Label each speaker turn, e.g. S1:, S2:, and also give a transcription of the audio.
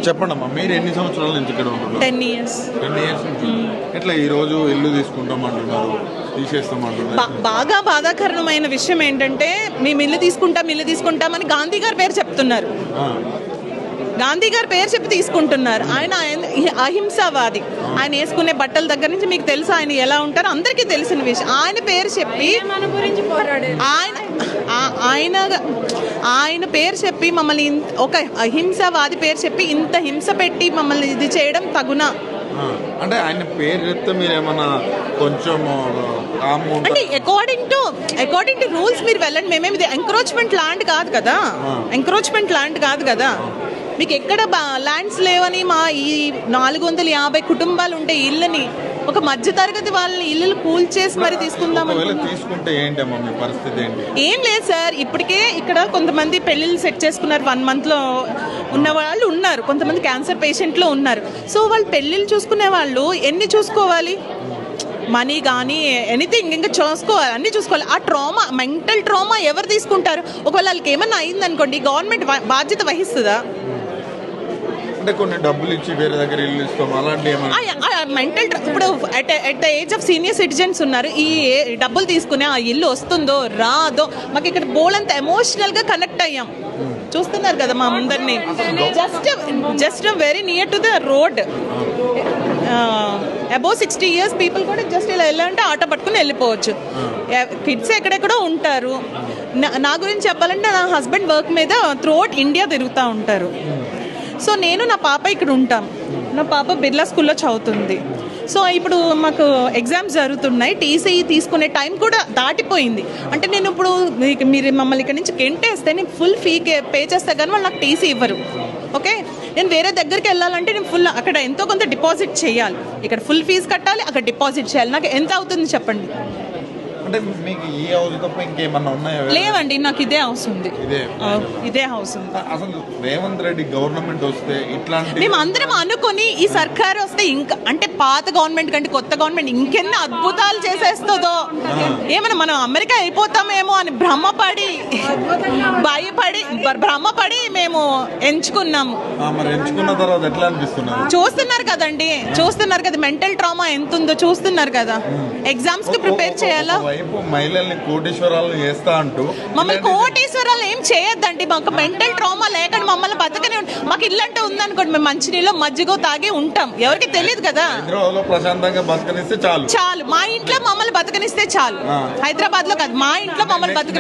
S1: చెప్పండి అమ్మా, మీరు ఎన్ని సంవత్సరాల నుంచి ఇక్కడ ఉంటున్నారు?
S2: 10 years.
S1: 10 years నుంచి. ఎట్లా ఈ రోజు ఇల్లు తీసుకుంటామంటున్నారు, తీసేస్తామంటున్నారు?
S2: బాగా బాధాకరమైన విషయం ఏంటంటే మేము ఇల్లు తీసుకుంటామని గాంధీ గారి పేరు చెప్తున్నారు. గాంధీ గారి పేరు చెప్పి తీసుకుంటున్నారు. ఆయన అహింసావాది. ఆయన వేసుకునే బట్టల దగ్గర నుంచి మీకు తెలుసు ఆయన ఎలా ఉంటారో అందరికీ తెలిసిన విషయం. ఆయన పేరు చెప్పి ఆయన పేరు చెప్పి మమ్మల్ని ఒక అహింసావాది పేరు చెప్పి ఇంత హింస పెట్టి మమ్మల్ని ఇది చేయడం తగునా?
S1: అంటే ఆయన పేరు చెప్తే మీరు ఏమన్నా కొంచెం
S2: అంటే అకార్డింగ్ టు రూల్స్ మీరు వెళ్ళండి. మేమేమి ఇది ఎంక్రోచ్మెంట్ ల్యాండ్ కాదు కదా. మీకు ఎక్కడ ల్యాండ్స్ లేవని మా ఈ 450 కుటుంబాలు ఉంటే ఇళ్ళని ఒక మధ్య తరగతి వాళ్ళని ఇల్లు కూల్చేసి మరి
S1: తీసుకుంటే ఏంటమ్మా మీ పరిస్థితి ఏంటి?
S2: ఏం లేదు సార్, ఇప్పటికే ఇక్కడ కొంతమంది పెళ్లిళ్ళు సెట్ చేసుకున్నారు. 1 month లో ఉన్న వాళ్ళు ఉన్నారు, కొంతమంది క్యాన్సర్ పేషెంట్లు ఉన్నారు. సో వాళ్ళు పెళ్లిళ్ళు చూసుకునే వాళ్ళు ఎన్ని చూసుకోవాలి? మనీ కానీ ఎనీథింగ్ ఇంకా అన్నీ చూసుకోవాలి. ఆ ట్రామా, మెంటల్ ట్రామా ఎవరు తీసుకుంటారు? ఒకవేళ వాళ్ళకి ఏమన్నా అయిందనుకోండి, గవర్నమెంట్ బాధ్యత వహిస్తుందా?
S1: అంటే కొన్ని డబ్బులు ఇచ్చి వేరే దగ్గర ఇల్లు ఇస్తాం అలాంటి
S2: మెంటల్ ఇప్పుడు at the age of senior citizens ఉన్నారు. ఈ డబ్బులు తీసుకునే ఆ ఇల్లు వస్తుందో రాదో మాకు ఇక్కడ బోలంత ఎమోషనల్ గా కనెక్ట్ అయ్యాం. చూస్తున్నారు కదా మా అందరినీ. Just very near to the road. Above 60 years people కూడా జస్ట్ ఇలా వెళ్ళాలంటే ఆటో పట్టుకుని వెళ్ళిపోవచ్చు. కిడ్స్ ఎక్కడెక్కడో ఉంటారు. నా గురించి చెప్పాలంటే నా హస్బెండ్ వర్క్ మీద త్రూఅవుట్ ఇండియా తిరుగుతూ ఉంటారు. సో నేను నా పాప ఇక్కడ ఉంటాం. నా పాప బిర్లా స్కూల్లో చదువుతుంది. సో ఇప్పుడు మాకు ఎగ్జామ్స్ జరుగుతున్నాయి. టీసీ తీసుకునే టైం కూడా దాటిపోయింది. అంటే నేను ఇప్పుడు మీరు మమ్మల్ని ఇక్కడ నుంచి గెంటేస్తే నేను ఫుల్ ఫీ పే చేస్తే కానీ వాళ్ళు నాకు టీసీ ఇవ్వరు. ఓకే, నేను వేరే దగ్గరికి వెళ్ళాలంటే నేను ఫుల్ అక్కడ ఎంతో కొంత డిపాజిట్ చేయాలి. ఇక్కడ ఫుల్ ఫీజు కట్టాలి, అక్కడ డిపాజిట్ చేయాలి. నాకు ఎంత అవుతుంది చెప్పండి?
S1: అంటే మీకు ఈ హౌస్ తప్ప ఇంకేమన్నా ఉన్నాయా?
S2: లేవండి, నాకు ఇదే హౌస్ ఉంది. ఇదే హౌస్ ఉంది.
S1: అసలు రేవంత్ రెడ్డి గవర్నమెంట్ వస్తే ఇట్లాంటి
S2: మేము అందరం అనుకుని ఈ సర్కారు వస్తే ఇంకా అంటే పాత గవర్నమెంట్ కంటే కొత్త గవర్నమెంట్ ఇంకెన్ని అద్భుతాలు చేసేస్తుందో, ఏమన్నా మనం అమెరికా అయిపోతామేమో అని భ్రమపడి మేము ఎంచుకున్నాము.
S1: మరి ఎంచుకున్న తర్వాత ఎట్లా అనిపిస్తున్నారు?
S2: చూస్తున్నారు కదా మెంటల్ ట్రామా ఎంత ఉందో చూస్తున్నారు కదా. ఎగ్జామ్స్ కి ప్రిపేర్ చేయాలా?
S1: మహిళల్ని కోటీశ్వరాలు చేస్తా అంటూ
S2: మమ్మల్ని కోటీశ్వరాలు ఏం చేయొద్దండి. మాకు మెంటల్ ట్రామా లేకుండా మమ్మల్ని బతకని మాకు ఇల్లంటే ఉందనుకోండి, మేము మంచినీళ్ళు మజ్జిగో తాగి ఉంటాం. ఎవరికి తెలియదు కదా.
S1: ప్రశాంతంగా బతకనిస్తే చాలు.
S2: మా ఇంట్లో మమ్మల్ని బతకనిస్తే చాలు. హైదరాబాద్ లో కాదు, మా ఇంట్లో మమ్మల్ని బతకని